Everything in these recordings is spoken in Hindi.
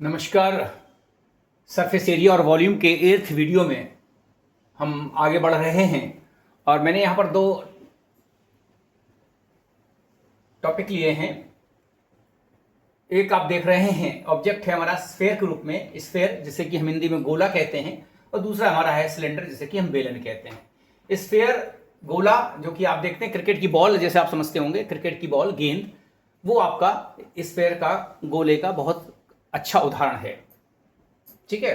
नमस्कार। सरफेस एरिया और वॉल्यूम के 8th वीडियो में हम आगे बढ़ रहे हैं और मैंने यहाँ पर दो टॉपिक लिए हैं। एक आप देख रहे हैं ऑब्जेक्ट है हमारा स्फेयर के रूप में, स्फेयर जिसे कि हम हिंदी में गोला कहते हैं, और दूसरा हमारा है सिलेंडर जिसे कि हम बेलन कहते हैं। स्फेयर गोला जो कि आप देखते हैं क्रिकेट की बॉल जैसे आप समझते होंगे, क्रिकेट की बॉल गेंद, वो आपका स्फेयर का गोले का बहुत अच्छा उदाहरण है। ठीक है।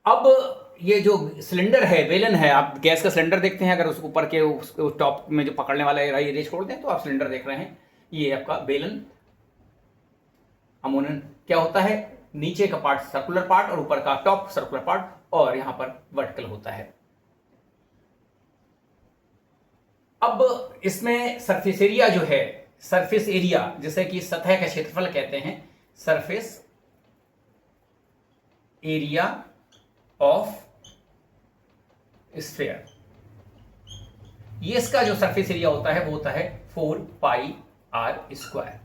अब ये जो सिलेंडर है, बेलन है, आप गैस का सिलेंडर देखते हैं, अगर उसको ऊपर के उसको टॉप में जो पकड़ने वाला ये छोड़ दें तो आप सिलेंडर देख रहे हैं। ये आपका बेलन अमूमन क्या होता है, नीचे का पार्ट सर्कुलर पार्ट और ऊपर का टॉप सर्कुलर पार्ट, और यहां पर वर्टिकल होता है। अब इसमें सरफेस एरिया जो है, सरफेस एरिया जिसे कि सतह का क्षेत्रफल कहते हैं, सरफेस एरिया ऑफ स्फेयर, ये इसका जो सरफेस एरिया होता है वो होता है 4 pi r square.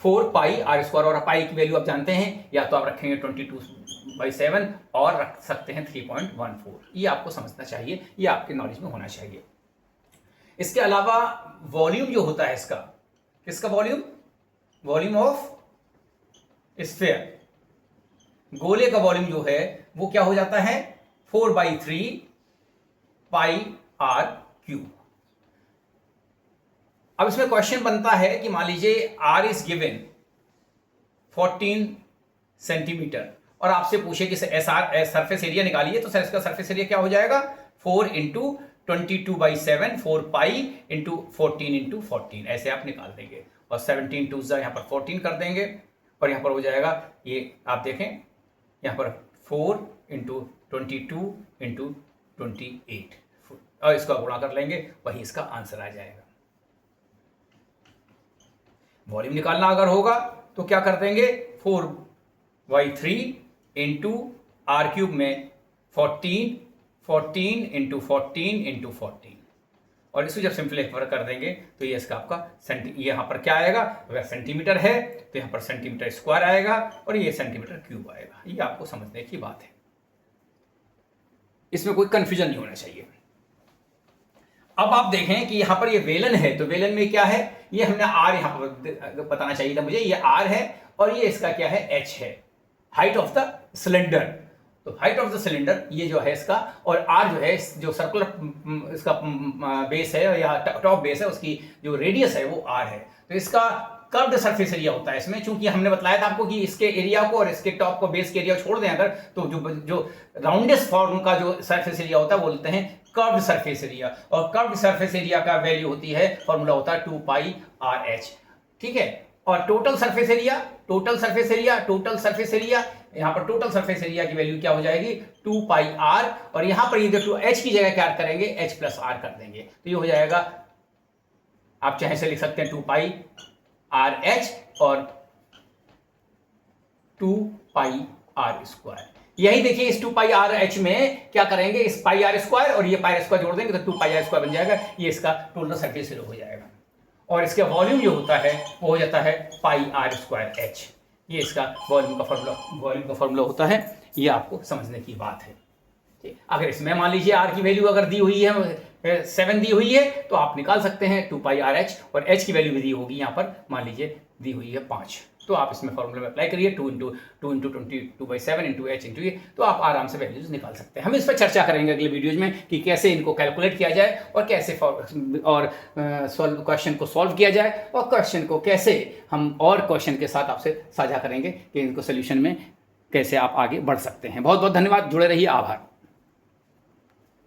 4 pi r square, और पाई की वैल्यू आप जानते हैं, या तो आप रखेंगे 22/7 और रख सकते हैं 3.14। ये आपको समझना चाहिए, ये आपके नॉलेज में होना चाहिए। इसके अलावा वॉल्यूम जो होता है इसका वॉल्यूम, वॉल्यूम ऑफ स्फेयर, गोले का वॉल्यूम जो है वो क्या हो जाता है 4/3 पाई आर क्यूब। अब इसमें क्वेश्चन बनता है कि मान लीजिए आर इज गिवन 14 सेंटीमीटर और आपसे पूछे कि सरफेस एरिया निकालिए, तो इसका सरफेस एरिया क्या हो जाएगा 4 इंटू 22/7, 4 पाई इंटू 14 इंटू 14, ऐसे आप निकाल देंगे, और 17 टू यहां पर 14 कर देंगे, और यहां पर हो जाएगा, ये आप देखें यहां पर 4 इंटू 22 इंटू 28, और इसका गुणा कर लेंगे, वही इसका आंसर आ जाएगा। वॉल्यूम निकालना अगर होगा तो क्या कर देंगे 4/3 इंटू आर क्यूब में 14 इंटू 14 इंटू 14, और इसको जब सिंप्लीफाई कर देंगे तो ये इसका आपका यहाँ पर क्या आएगा, अगर सेंटीमीटर है तो यहाँ पर सेंटीमीटर स्क्वायर आएगा और ये सेंटीमीटर क्यूब आएगा। ये आपको समझने की बात है, इसमें कोई कंफ्यूजन नहीं होना चाहिए। अब आप देखें कि यहाँ पर ये बेलन है, तो बेलन में क्या है, ये हमने आर यहाँ पर बताना चाहिए था मुझे, ये आर है और ये इसका क्या है एच है, हाइट ऑफ द सिलेंडर। तो हाइट ऑफ द सिलेंडर ये जो है इसका, और आर जो है जो सर्कुलर इसका बेस है या टॉप बेस है, उसकी जो रेडियस है वो आर है। तो इसका कर्व्ड सरफेस एरिया होता है इसमें, चूंकि हमने बताया था आपको कि इसके एरिया को और इसके टॉप को बेस के एरिया छोड़ दें अगर, तो जो राउंडेस्ट फॉर्म का जो सरफेस एरिया होता है वो बोलते हैं कर्व्ड सरफेस एरिया, और कर्व्ड सरफेस एरिया का वैल्यू होती है, फॉर्मूला होता है 2 पाई आर एच। ठीक है। और टोटल सरफेस एरिया यहाँ पर टोटल सरफेस एरिया की वैल्यू क्या हो जाएगी 2 पाई आर, और यहां पर ये जो एच की जगह क्या करेंगे एच प्लस आर कर देंगे, तो ये हो जाएगा, आप चाहे से लिख सकते हैं 2 पाई आर एच और 2 पाई आर स्क्वायर। यही देखिए इस 2 पाई आर एच में क्या करेंगे, इस पाई आर स्क्वायर और ये पाई आर स्क्वायर जोड़ देंगे तो 2 पाई आर स्क्वायर बन जाएगा, ये इसका टोटल सरफेस एरिया हो जाएगा, और इसका वॉल्यूम जो होता है वो हो जाता है पाई आर स्क्वायर एच। ये इसका वॉल्यूम का फॉर्मूला होता है, ये आपको समझने की बात है। ठीक। अगर इसमें मान लीजिए आर की वैल्यू अगर दी हुई है 7 दी हुई है, तो आप निकाल सकते हैं 2 पाई आर एच, और एच की वैल्यू भी दी होगी यहाँ पर, मान लीजिए दी हुई है 5, तो आप इसमें फॉर्मूला में अप्लाई करिए 2 इंटू 22/7 इंटू एच इंटू ये, तो आप आराम से वैल्यूज निकाल सकते हैं। हम इस पर चर्चा करेंगे अगले वीडियोज में कि कैसे इनको कैलकुलेट किया जाए और कैसे क्वेश्चन को सॉल्व किया जाए, और क्वेश्चन को कैसे हम और क्वेश्चन के साथ आपसे साझा करेंगे कि इनको सोल्यूशन में कैसे आप आगे बढ़ सकते हैं। बहुत बहुत धन्यवाद, जुड़े रहिए, आभार।